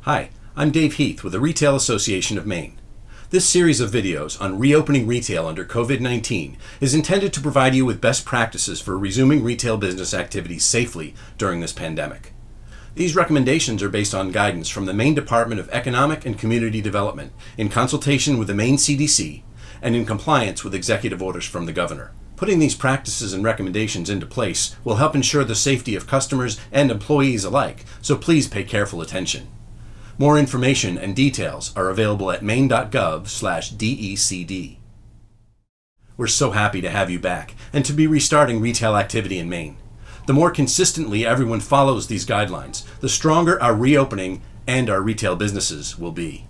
Hi, I'm Dave Heath with the Retail Association of Maine. This series of videos on reopening retail under COVID-19 is intended to provide you with best practices for resuming retail business activities safely during this pandemic. These recommendations are based on guidance from the Maine Department of Economic and Community Development in consultation with the Maine CDC and in compliance with executive orders from the Governor. Putting these practices and recommendations into place will help ensure the safety of customers and employees alike, so please pay careful attention. More information and details are available at maine.gov/DECD. We're so happy to have you back and to be restarting retail activity in Maine. The more consistently everyone follows these guidelines, the stronger our reopening and our retail businesses will be.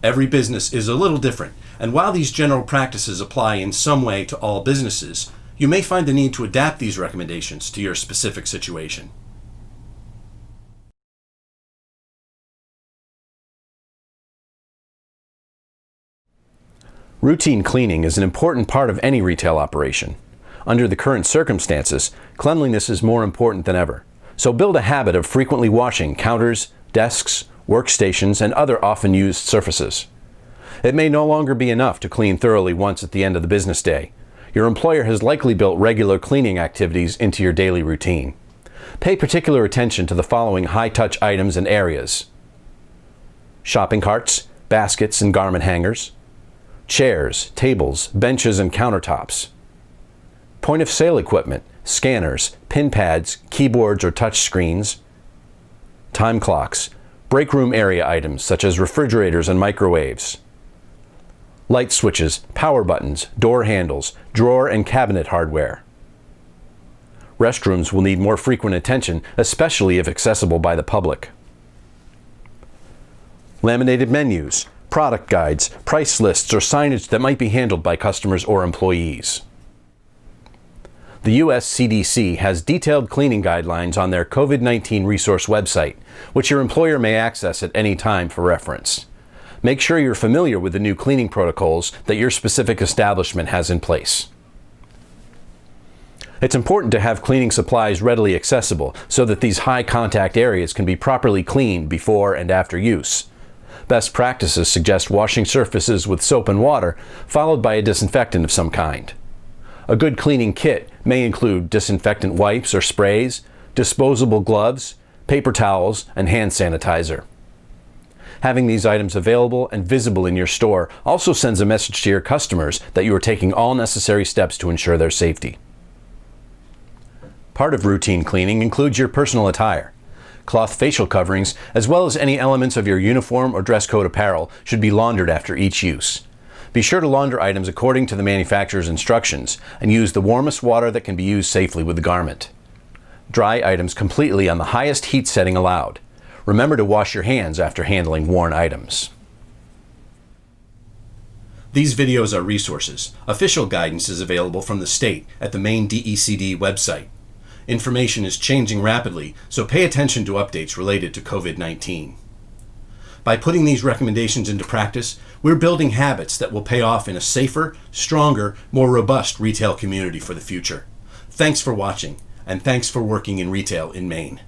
Every business is a little different, and while these general practices apply in some way to all businesses, you may find the need to adapt these recommendations to your specific situation. Routine cleaning is an important part of any retail operation. Under the current circumstances, cleanliness is more important than ever. So build a habit of frequently washing counters, desks, workstations, and other often used surfaces. It may no longer be enough to clean thoroughly once at the end of the business day. Your employer has likely built regular cleaning activities into your daily routine. Pay particular attention to the following high-touch items and areas: shopping carts, baskets and garment hangers, chairs, tables, benches, and countertops, point-of-sale equipment, scanners, pin pads, keyboards or touch screens, time clocks, break room area items such as refrigerators and microwaves, light switches, power buttons, door handles, drawer and cabinet hardware. Restrooms will need more frequent attention, especially if accessible by the public. Laminated menus, product guides, price lists, or signage that might be handled by customers or employees. The U.S. CDC has detailed cleaning guidelines on their COVID-19 resource website, which your employer may access at any time for reference. Make sure you're familiar with the new cleaning protocols that your specific establishment has in place. It's important to have cleaning supplies readily accessible so that these high-contact areas can be properly cleaned before and after use. Best practices suggest washing surfaces with soap and water, followed by a disinfectant of some kind. A good cleaning kit may include disinfectant wipes or sprays, disposable gloves, paper towels, and hand sanitizer. Having these items available and visible in your store also sends a message to your customers that you are taking all necessary steps to ensure their safety. Part of routine cleaning includes your personal attire. Cloth facial coverings, as well as any elements of your uniform or dress code apparel, should be laundered after each use. Be sure to launder items according to the manufacturer's instructions and use the warmest water that can be used safely with the garment. Dry items completely on the highest heat setting allowed. Remember to wash your hands after handling worn items. These videos are resources. Official guidance is available from the state at the Maine DECD website. Information is changing rapidly, so pay attention to updates related to COVID-19. By putting these recommendations into practice, we're building habits that will pay off in a safer, stronger, more robust retail community for the future. Thanks for watching, and thanks for working in retail in Maine.